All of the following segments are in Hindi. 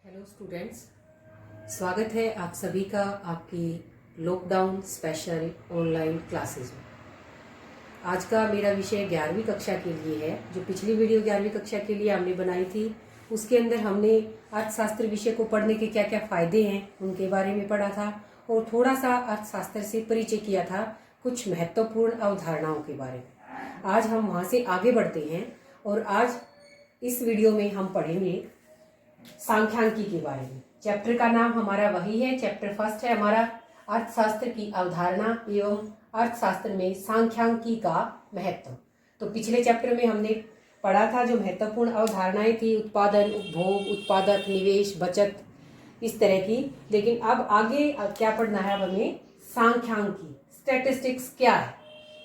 हेलो स्टूडेंट्स, स्वागत है आप सभी का आपकी लॉकडाउन स्पेशल ऑनलाइन क्लासेस में। आज का मेरा विषय 11वीं कक्षा के लिए है। जो पिछली वीडियो 11वीं कक्षा के लिए हमने बनाई थी उसके अंदर हमने अर्थशास्त्र विषय को पढ़ने के क्या क्या फायदे हैं उनके बारे में पढ़ा था और थोड़ा सा अर्थशास्त्र से परिचय किया था, कुछ महत्वपूर्ण अवधारणाओं के बारे में। आज हम वहाँ से आगे बढ़ते हैं और आज इस वीडियो में हम पढ़ेंगे सांख्यिकी के बारे में। चैप्टर का नाम हमारा वही है, चैप्टर फर्स्ट है हमारा अर्थशास्त्र की अवधारणा एवं अर्थशास्त्र में सांख्यिकी का महत्व। तो पिछले चैप्टर में हमने पढ़ा था जो महत्वपूर्ण अवधारणाएं थी, उत्पादन, उपभोग, उत्पादक, निवेश, बचत, इस तरह की। लेकिन अब आगे क्या पढ़ना है, अब हमें सांख्यिकी, स्टैटिस्टिक्स क्या है।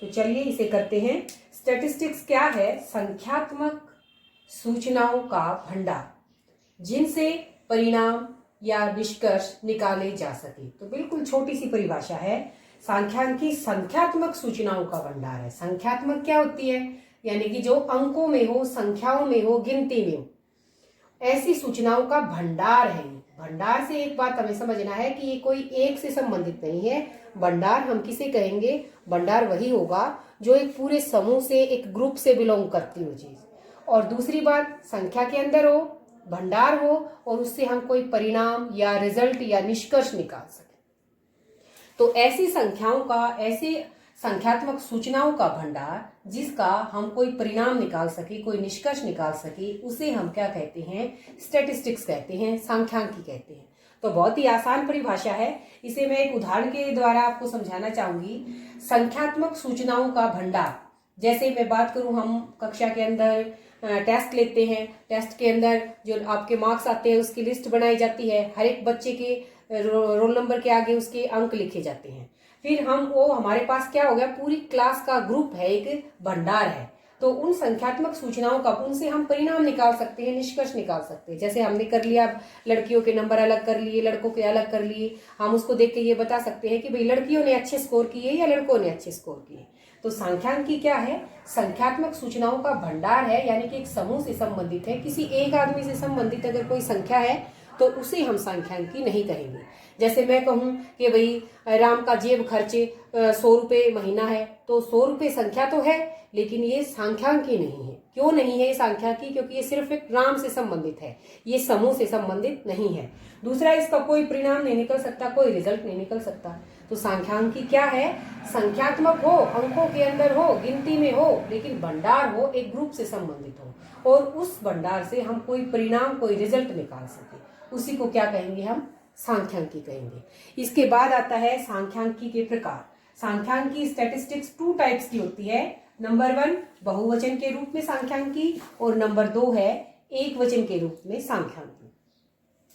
तो चलिए इसे करते हैं। स्टैटिस्टिक्स क्या है? संख्यात्मक सूचनाओं का भंडार जिनसे परिणाम या निष्कर्ष निकाले जा सके। तो बिल्कुल छोटी सी परिभाषा है। सांख्यिकी संख्यात्मक सूचनाओं का भंडार है। संख्यात्मक क्या होती है? यानी कि जो अंकों में हो, संख्याओं में हो, गिनती में हो, ऐसी सूचनाओं का भंडार है। भंडार से एक बात हमें समझना है कि ये कोई एक से संबंधित नहीं है। भंडार हम किसे कहेंगे? भंडार वही होगा जो एक पूरे समूह से, एक ग्रुप से बिलोंग करती हो चीज। और दूसरी बात, संख्या के अंदर हो, भंडार हो और उससे हम कोई परिणाम या रिजल्ट या निष्कर्ष निकाल सके। तो ऐसी संख्याओं का, ऐसे संख्यात्मक सूचनाओं का भंडार जिसका हम कोई परिणाम निकाल सके, कोई निष्कर्ष निकाल सके, उसे हम क्या कहते हैं? स्टैटिस्टिक्स कहते हैं, सांख्यिकी कहते हैं। तो बहुत ही आसान परिभाषा है। इसे मैं एक उदाहरण के द्वारा आपको समझाना चाहूंगी। संख्यात्मक सूचनाओं का भंडार, जैसे मैं बात करूं, हम कक्षा के अंदर टेस्ट लेते हैं। टेस्ट के अंदर जो आपके मार्क्स आते हैं उसकी लिस्ट बनाई जाती है। हर एक बच्चे के रोल नंबर के आगे उसके अंक लिखे जाते हैं। फिर हमारे पास क्या हो गया? पूरी क्लास का ग्रुप है, एक भंडार है। तो उन संख्यात्मक सूचनाओं का, उनसे हम परिणाम निकाल सकते हैं, निष्कर्ष निकाल सकते हैं। जैसे हमने कर लिया, लड़कियों के नंबर अलग कर लिए, लड़कों के अलग कर लिए। हम उसको देख के ये बता सकते हैं कि भाई लड़कियों ने अच्छे स्कोर किए या लड़कों ने अच्छे स्कोर किए। तो सांख्यिकी क्या है? संख्यात्मक सूचनाओं का भंडार है, यानी कि एक समूह से संबंधित है। किसी एक आदमी से संबंधित अगर कोई संख्या है तो उसे हम सांख्यिकी नहीं कहेंगे। जैसे मैं कहूं कि भाई राम का जेब खर्च 100 रुपये महीना है, तो 100 रुपये संख्या तो है, लेकिन ये सांख्यिकी नहीं है। क्यों नहीं है ये सांख्यिकी? क्योंकि ये सिर्फ एक राम से संबंधित है, ये समूह से संबंधित नहीं है। दूसरा, इसका कोई परिणाम नहीं निकल सकता, कोई रिजल्ट नहीं निकल सकता। तो सांख्यिकी क्या है? संख्यात्मक हो, अंकों के अंदर हो, गिनती में हो, लेकिन भंडार हो, एक ग्रुप से संबंधित हो और उस भंडार से हम कोई परिणाम, कोई रिजल्ट निकाल सके, उसी को क्या कहेंगे? हम सांख्यिकी कहेंगे। इसके बाद आता है सांख्यिकी के प्रकार। सांख्यिकी, स्टैटिस्टिक्स 2 टाइप्स की होती है। नंबर 1 बहुवचन के रूप में सांख्यिकी और नंबर 2 है एक वचन के रूप में सांख्यिकी।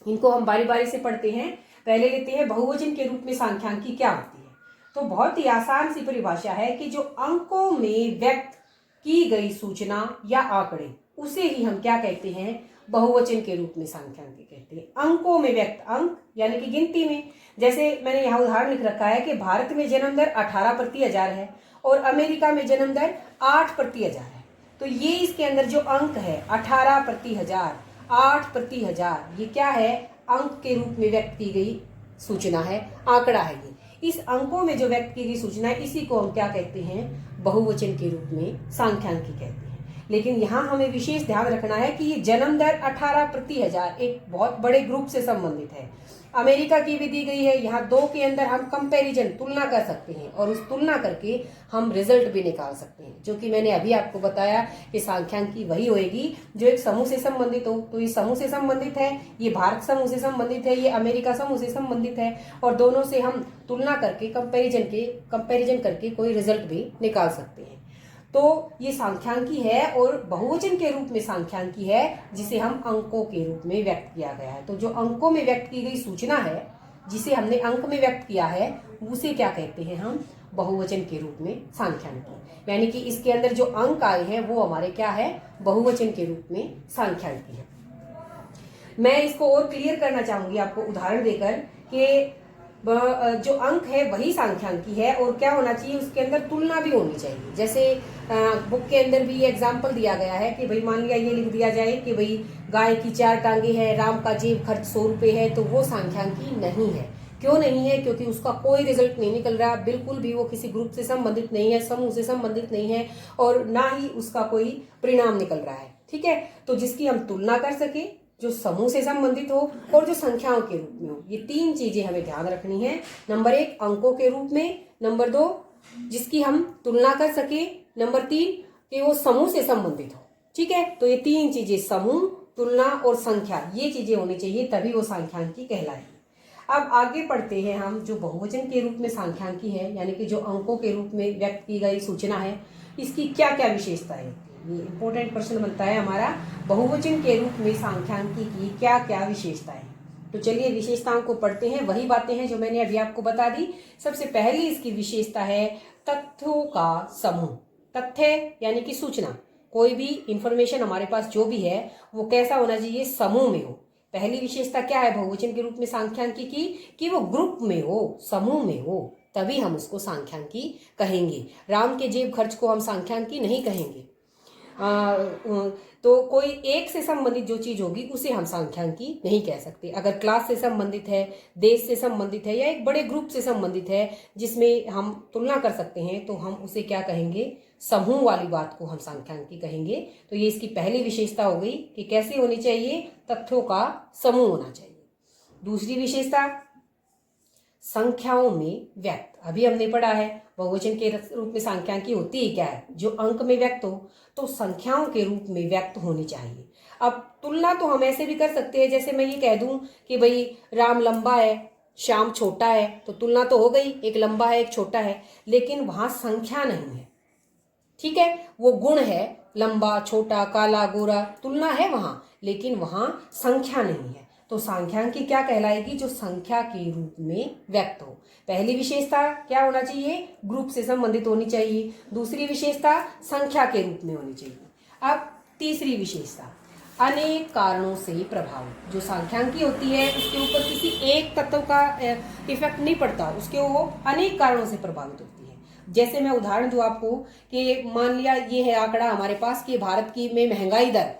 इनको हम बारी बारी से पढ़ते हैं। पहले लेते हैं बहुवचन के रूप में सांख्यिकी क्या होती है। तो बहुत ही आसान सी परिभाषा है कि जो अंकों में व्यक्त की गई सूचना या आंकड़े, उसे ही हम क्या कहते हैं? बहुवचन के रूप में सांख्यिकी कहते हैं। अंकों में व्यक्त, अंक यानी कि गिनती में। जैसे मैंने यहाँ उदाहरण लिख रखा है कि भारत में जन्म दर 18 प्रति हजार है और अमेरिका में जन्म दर 8 प्रति हजार है। तो ये इसके अंदर जो अंक है 18 प्रति हजार, 8 प्रति हजार, ये क्या है? अंक के रूप में व्यक्त की गई सूचना है, आंकड़ा है ये। इस अंकों में जो व्यक्त की गई सूचना है, इसी को हम क्या कहते हैं? बहुवचन के रूप में सांख्यिकी कहते हैं। लेकिन यहाँ हमें विशेष ध्यान रखना है कि ये जन्म दर 18 प्रति हजार एक बहुत बड़े ग्रुप से संबंधित है। अमेरिका की भी दी गई है। यहाँ 2 के अंदर हम कंपैरिजन, तुलना कर सकते हैं और उस तुलना करके हम रिजल्ट भी निकाल सकते हैं, जो कि मैंने अभी आपको बताया कि सांख्यिकी वही होएगी जो एक समूह से संबंधित हो। तो ये समूह से संबंधित है, ये भारत समूह से संबंधित है, ये अमेरिका समूह से संबंधित है और दोनों से हम तुलना करके, कंपैरिजन करके कोई रिजल्ट भी निकाल सकते हैं। तो ये सांख्यिकी है और बहुवचन के रूप में सांख्यिकी है जिसे हम अंकों के रूप में व्यक्त किया गया है। तो जो अंकों में व्यक्त की गई सूचना है, जिसे हमने अंक में व्यक्त किया है, उसे क्या कहते हैं? हम बहुवचन के रूप में सांख्यिकी। यानी कि इसके अंदर जो अंक आए हैं वो हमारे क्या है? बहुवचन के रूप में सांख्यिकी है। मैं इसको और क्लियर करना चाहूंगी आपको उदाहरण देकर कि जो अंक है वही सांख्यांकी है, और क्या होना चाहिए उसके अंदर तुलना भी होनी चाहिए। जैसे बुक के अंदर भी एग्जाम्पल दिया गया है कि भाई मान लिया ये लिख दिया जाए कि भाई गाय की 4 टांगे हैं, राम का जेब खर्च 100 रुपये है, तो वो सांख्यांकी नहीं है। क्यों नहीं है? क्योंकि उसका कोई रिजल्ट नहीं निकल रहा, बिल्कुल भी वो किसी ग्रुप से संबंधित नहीं है, समूह से संबंधित नहीं है, और ना ही उसका कोई परिणाम निकल रहा है। ठीक है, तो जिसकी हम तुलना कर सके, जो समूह से संबंधित हो और जो संख्याओं के रूप में हो, ये 3 चीजें हमें ध्यान रखनी है। नंबर 1 अंकों के रूप में, नंबर 2 जिसकी हम तुलना कर सके, नंबर 3 कि वो समूह से संबंधित हो। ठीक है, तो ये 3 चीजें समूह, तुलना और संख्या, ये चीजें होनी चाहिए, तभी वो सांख्यांकी कहलाएगी। अब आगे पढ़ते हैं हम, जो बहुवचन के रूप में सांख्यांकी है, यानी कि जो अंकों के रूप में व्यक्त की गई सूचना है, इसकी क्या क्या विशेषताएं हैं। ये इंपॉर्टेंट प्रश्न बनता है हमारा, बहुवचन के रूप में सांख्यांकी की क्या क्या विशेषताएं। तो चलिए विशेषताओं को पढ़ते हैं। वही बातें हैं जो मैंने अभी आपको बता दी। सबसे पहली इसकी विशेषता है तथ्यों का समूह। तथ्य यानी कि सूचना, कोई भी इंफॉर्मेशन हमारे पास जो भी है वो कैसा होना चाहिए? समूह में हो। पहली विशेषता क्या है बहुवचन के रूप में सांख्यांकी की? कि वो ग्रुप में हो, समूह में हो, तभी हम उसको सांख्यांकी कहेंगे। राम के जेब खर्च को हम सांख्यांकी नहीं कहेंगे। तो कोई एक से संबंधित जो चीज होगी उसे हम सांख्यांकी नहीं कह सकते। अगर क्लास से संबंधित है, देश से संबंधित है, या एक बड़े ग्रुप से संबंधित है जिसमें हम तुलना कर सकते हैं, तो हम उसे क्या कहेंगे? समूह वाली बात को हम सांख्यांकी कहेंगे। तो ये इसकी पहली विशेषता हो गई कि कैसी होनी चाहिए? तथ्यों का समूह होना चाहिए। दूसरी विशेषता संख्याओं में व्यक्त। अभी हमने पढ़ा है बहुवचन के रूप में सांख्यांकी होती है क्या है? जो अंक में व्यक्त हो, तो संख्याओं के रूप में व्यक्त होनी चाहिए। अब तुलना तो हम ऐसे भी कर सकते हैं, जैसे मैं ये कह दूं कि भाई राम लंबा है, श्याम छोटा है, तो तुलना तो हो गई, एक लंबा है एक छोटा है, लेकिन वहां संख्या नहीं है। ठीक है, वो गुण है, लंबा छोटा काला गोरा, तुलना है वहां, लेकिन वहां संख्या नहीं है। तो सांख्यांकी क्या कहलाएगी? जो संख्या के रूप में व्यक्त हो। पहली विशेषता क्या होना चाहिए? ग्रुप से संबंधित होनी चाहिए। दूसरी विशेषता संख्या के रूप में होनी चाहिए। अब तीसरी विशेषता अनेक कारणों से प्रभावित। जो सांख्यांकी होती है उसके ऊपर किसी एक तत्व का इफेक्ट नहीं पड़ता, उसके वो अनेक कारणों से प्रभावित होती है। जैसे मैं उदाहरण दूं आपको कि मान लिया ये है आंकड़ा हमारे पास कि भारत की में महंगाई दर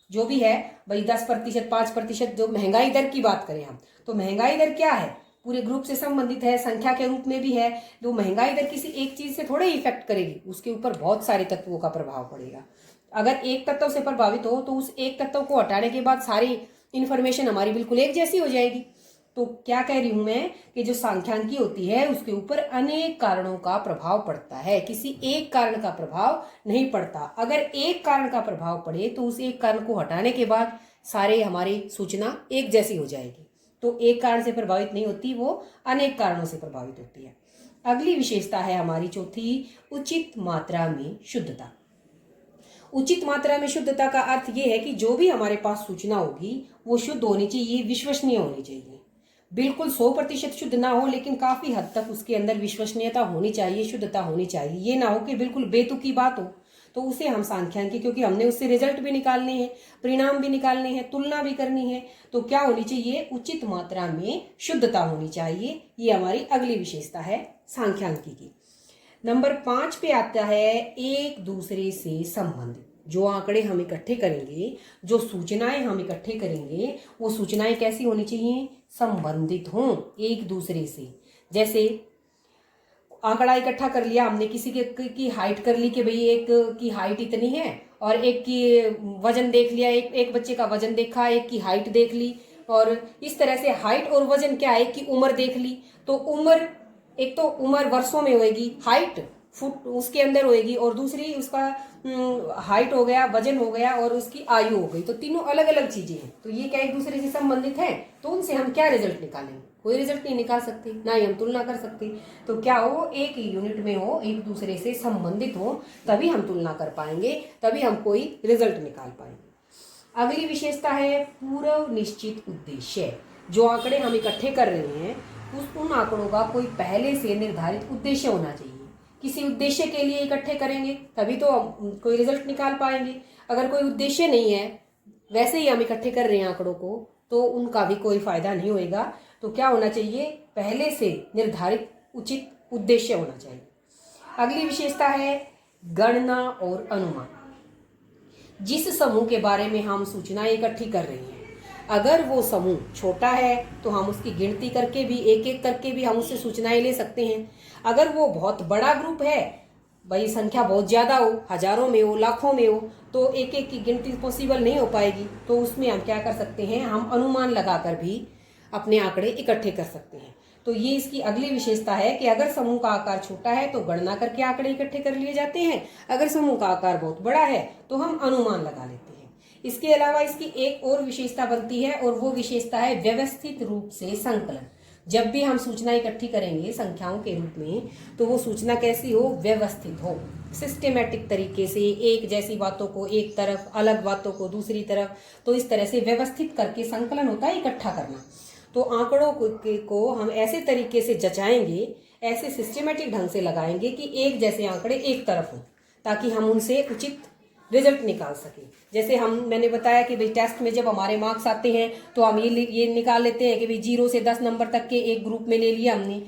जो भी है भाई 10%, 5%, जो महंगाई दर की बात करें हम, तो महंगाई दर क्या है? पूरे ग्रुप से संबंधित है, संख्या के रूप में भी है। तो महंगाई दर किसी एक चीज से थोड़े इफेक्ट करेगी, उसके ऊपर बहुत सारे तत्वों का प्रभाव पड़ेगा। अगर एक तत्व से प्रभावित हो तो उस एक तत्व को हटाने के बाद सारी इंफॉर्मेशन हमारी बिल्कुल एक जैसी हो जाएगी। तो क्या कह रही हूं मैं कि जो सांख्यांकी होती है उसके ऊपर अनेक कारणों का प्रभाव पड़ता है, किसी एक कारण का प्रभाव नहीं पड़ता। अगर एक कारण का प्रभाव पड़े तो उस एक कारण को हटाने के बाद सारे हमारी सूचना एक जैसी हो जाएगी। तो एक कारण से प्रभावित नहीं होती, वो अनेक कारणों से प्रभावित होती है। अगली विशेषता है हमारी चौथी, उचित मात्रा में शुद्धता। उचित मात्रा में शुद्धता का अर्थ यह है कि जो भी हमारे पास सूचना होगी वो शुद्ध होनी चाहिए, विश्वसनीय होनी चाहिए। बिल्कुल 100% शुद्ध ना हो, लेकिन काफी हद तक उसके अंदर विश्वसनीयता होनी चाहिए, शुद्धता होनी चाहिए। ये ना हो कि बिल्कुल बेतुकी बात हो, तो उसे हम सांख्यांकी, क्योंकि हमने उससे रिजल्ट भी निकालने हैं, परिणाम भी निकालने हैं, तुलना भी करनी है, तो क्या होनी चाहिए? उचित मात्रा में शुद्धता होनी चाहिए। ये हमारी अगली विशेषता है सांख्यांकी की। नंबर 5 पे आता है एक दूसरे से संबंधित। जो आंकड़े हम इकट्ठे करेंगे, जो सूचनाएं हम इकट्ठे करेंगे, वो सूचनाएं कैसी होनी चाहिए? संबंधित हों एक दूसरे से। जैसे आंकड़ा इकट्ठा कर लिया हमने, किसी की हाइट कर ली कि भाई एक की हाइट इतनी है, और एक की वजन देख लिया, एक बच्चे का वजन देखा, एक की हाइट देख ली, और इस तरह से हाइट और वजन क्या है कि उम्र देख ली। तो उम्र, एक तो उम्र वर्षों में होएगी, हाइट फुट उसके अंदर होएगी, और दूसरी उसका हाइट हो गया, वजन हो गया, और उसकी आयु हो गई। तो तीनों अलग अलग चीजें हैं, तो ये क्या एक दूसरे से संबंधित है? तो उनसे हम क्या रिजल्ट निकालेंगे? कोई रिजल्ट नहीं निकाल सकते, ना ही हम तुलना कर सकते। तो क्या हो? एक ही यूनिट में हो, एक दूसरे से संबंधित हो, तभी हम तुलना कर पाएंगे, तभी हम कोई रिजल्ट निकाल पाएंगे। अगली विशेषता है पूर्व निश्चित उद्देश्य। जो आंकड़े हम इकट्ठे कर रहे हैं उन आंकड़ों का कोई पहले से निर्धारित उद्देश्य होना चाहिए। किसी उद्देश्य के लिए इकट्ठे करेंगे तभी तो हम कोई रिजल्ट निकाल पाएंगे। अगर कोई उद्देश्य नहीं है, वैसे ही हम इकट्ठे कर रहे हैं आंकड़ों को, तो उनका भी कोई फायदा नहीं होएगा। तो क्या होना चाहिए, पहले से निर्धारित उचित उद्देश्य होना चाहिए। अगली विशेषता है गणना और अनुमान। जिस समूह के बारे में हम सूचनाएं इकट्ठी कर रहे हैं, अगर वो समूह छोटा है तो हम उसकी गिनती करके भी, एक एक करके भी हम उससे सूचनाएं ले सकते हैं। अगर वो बहुत बड़ा ग्रुप है, भाई संख्या बहुत ज्यादा हो, हजारों में हो, लाखों में हो, तो एक एक की गिनती पॉसिबल नहीं हो पाएगी। तो उसमें हम क्या कर सकते हैं, हम अनुमान लगाकर भी अपने आंकड़े इकट्ठे कर सकते हैं। तो ये इसकी अगली विशेषता है कि अगर समूह का आकार छोटा है तो गणना करके आंकड़े इकट्ठे कर लिए जाते हैं, अगर समूह का आकार बहुत बड़ा है तो हम अनुमान लगा लेते हैं। इसके अलावा इसकी एक और विशेषता बनती है, और वो विशेषता है व्यवस्थित रूप से संकलन। जब भी हम सूचना इकट्ठी करेंगे संख्याओं के रूप में, तो वो सूचना कैसी हो, व्यवस्थित हो, सिस्टेमेटिक तरीके से, एक जैसी बातों को एक तरफ, अलग बातों को दूसरी तरफ, तो इस तरह से व्यवस्थित करके संकलन होता है इकट्ठा करना। तो आंकड़ों को हम ऐसे तरीके से जचाएंगे, ऐसे सिस्टेमेटिक ढंग से लगाएंगे कि एक जैसे आंकड़े एक तरफ हों, ताकि हम उनसे उचित रिजल्ट निकाल सके। जैसे मैंने बताया कि भाई टेस्ट में जब हमारे मार्क्स आते हैं तो हम ये निकाल लेते हैं कि भाई 0 से 10 नंबर तक के एक ग्रुप में ले लिया हमने,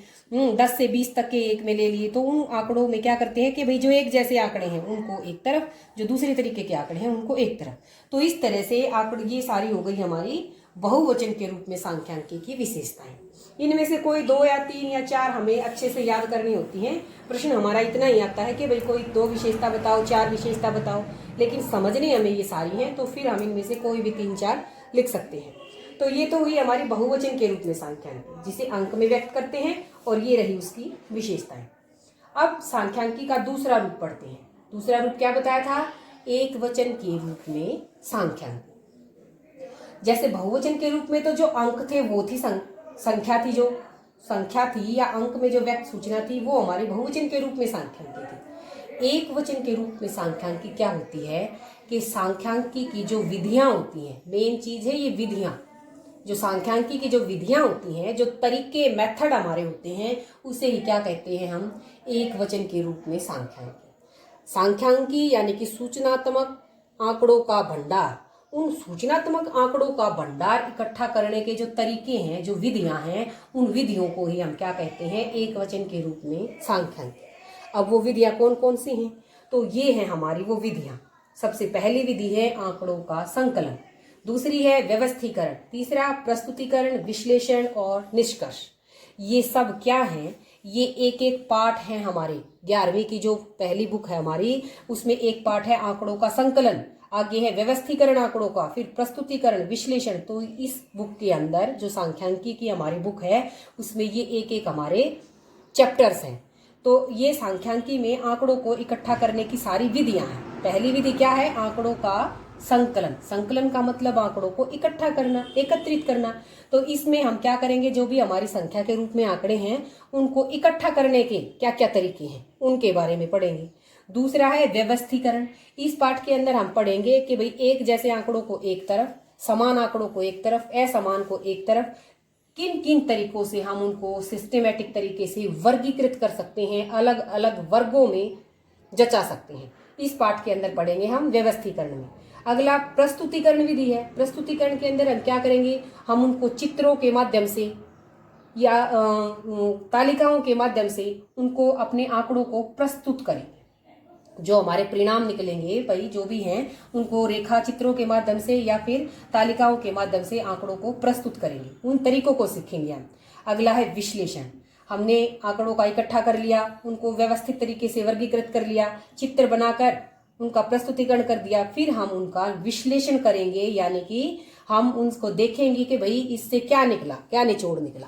10 से 20 तक के एक में ले लिए। तो उन आंकड़ों में क्या करते हैं कि भाई जो एक जैसे आंकड़े हैं उनको एक तरफ, जो दूसरे तरीके के आंकड़े हैं उनको एक तरफ। तो इस तरह से आंकड़े, ये सारी हो गई हमारी बहुवचन के रूप में सांख्यिकी की विशेषताएं। इनमें से कोई 2 या 3 या 4 हमें अच्छे से याद करनी होती हैं। प्रश्न हमारा इतना ही आता है कि भाई कोई 2 विशेषता बताओ, 4 विशेषता बताओ, लेकिन समझनी हमें ये सारी हैं, तो फिर हम इनमें से कोई भी 3-4 लिख सकते हैं। तो ये तो हुई हमारी बहुवचन के रूप में सांख्यिकी, जिसे अंक में व्यक्त करते हैं, और ये रही उसकी विशेषताएं। अब सांख्यिकी का दूसरा रूप पढ़ते हैं। दूसरा रूप क्या बताया था, एक वचन के रूप में सांख्यिकी। जैसे बहुवचन के रूप में तो जो अंक थे वो थी संख्या थी, जो संख्या थी या अंक में जो व्यक्त सूचना थी वो हमारी बहुवचन के रूप में सांख्यिकी थी। एक वचन के रूप में सांख्यिकी क्या होती है कि सांख्यिकी की जो विधियां होती हैं, मेन चीज है ये विधियां, जो सांख्यिकी की जो विधियां होती हैं, जो तरीके, मेथड हमारे होते हैं, उसे ही क्या कहते हैं हम, एक वचन के रूप में सांख्यिकी। सांख्यिकी यानी कि सूचनात्मक आंकड़ों का भंडार, उन सूचनात्मक आंकड़ों का भंडार इकट्ठा करने के जो तरीके हैं, जो विधियां हैं, उन विधियों को ही हम क्या कहते हैं, एक वचन के रूप में सांख्यिकी। अब वो विधियां कौन कौन सी हैं, तो ये हैं हमारी वो विधियां। सबसे पहली विधि है आंकड़ों का संकलन, दूसरी है व्यवस्थीकरण, तीसरा प्रस्तुतिकरण, विश्लेषण और निष्कर्ष। ये सब क्या है, ये एक एक पार्ट है हमारे 11वीं की जो पहली बुक है हमारी, उसमें एक पार्ट है आंकड़ों का संकलन, आगे है व्यवस्थीकरण आंकड़ों का, फिर प्रस्तुतिकरण, विश्लेषण। तो इस बुक के अंदर जो सांख्यिकी की हमारी बुक है उसमें ये एक एक हमारे चैप्टर्स हैं। तो ये सांख्यिकी में आंकड़ों को इकट्ठा करने की सारी विधियां हैं। पहली विधि क्या है, आंकड़ों का संकलन। संकलन का मतलब आंकड़ों को इकट्ठा करना, एकत्रित करना। तो इसमें हम क्या करेंगे, जो भी हमारी संख्या के रूप में आंकड़े हैं उनको इकट्ठा करने के क्या क्या तरीके हैं उनके बारे में पढ़ेंगे। दूसरा है व्यवस्थीकरण। इस पाठ के अंदर हम पढ़ेंगे कि भाई एक जैसे आंकड़ों को एक तरफ, समान आंकड़ों को एक तरफ, असमान को एक तरफ, किन किन तरीकों से हम उनको सिस्टेमेटिक तरीके से वर्गीकृत कर सकते हैं, अलग अलग वर्गों में जचा सकते हैं। इस पाठ के अंदर पढ़ेंगे हम व्यवस्थीकरण में। अगला प्रस्तुतिकरण विधि है। प्रस्तुतिकरण के अंदर हम क्या करेंगे, हम उनको चित्रों के माध्यम से या तालिकाओं के माध्यम से उनको, अपने आंकड़ों को प्रस्तुत करेंगे। जो हमारे परिणाम निकलेंगे भाई जो भी हैं उनको रेखा चित्रों के माध्यम से या फिर तालिकाओं के माध्यम से आंकड़ों को प्रस्तुत करेंगे, उन तरीकों को सीखेंगे हम। अगला है विश्लेषण। हमने आंकड़ों का इकट्ठा कर लिया, उनको व्यवस्थित तरीके से वर्गीकृत कर लिया, चित्र बनाकर उनका प्रस्तुतिकरण कर दिया, फिर हम उनका विश्लेषण करेंगे, यानी कि हम उनको देखेंगे कि भाई इससे क्या निकला, क्या निचोड़ निकला।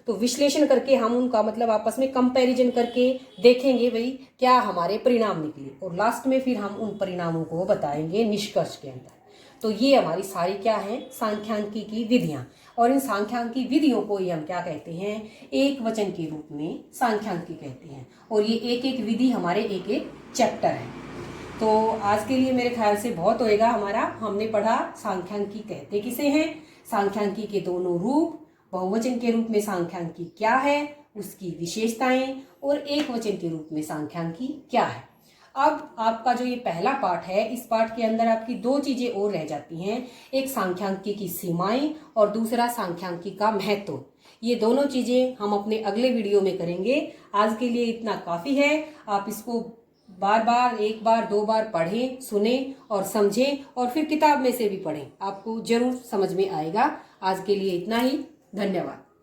तो विश्लेषण करके हम उनका मतलब आपस में कंपैरिजन करके देखेंगे भाई क्या हमारे परिणाम निकले, और लास्ट में फिर हम उन परिणामों को बताएंगे निष्कर्ष के अंदर। तो ये हमारी सारी क्या है, सांख्यिकी की विधियां। और इन सांख्यिकी विधियों को ही हम क्या कहते हैं, एक वचन के रूप में सांख्यिकी कहते हैं। और ये एक एक विधि हमारे एक एक चैप्टर है। तो आज के लिए मेरे ख्याल से बहुत होएगा हमारा। हमने पढ़ा सांख्यिकी कहते किसे हैं, सांख्यिकी के दोनों रूप, बहुवचन के रूप में सांख्यिकी क्या है, उसकी विशेषताएं, और एक वचन के रूप में सांख्यिकी क्या है। अब आपका जो ये पहला पाठ है, इस पाठ के अंदर आपकी दो चीजें और रह जाती हैं, एक सांख्यांकी की सीमाएं और दूसरा सांख्यांकी का महत्व। ये दोनों चीजें हम अपने अगले वीडियो में करेंगे। आज के लिए इतना काफी है। आप इसको बार बार, एक बार, दो बार पढ़ें, सुने और समझें और फिर किताब में से भी पढ़ें, आपको जरूर समझ में आएगा। आज के लिए इतना ही। धन्यवाद।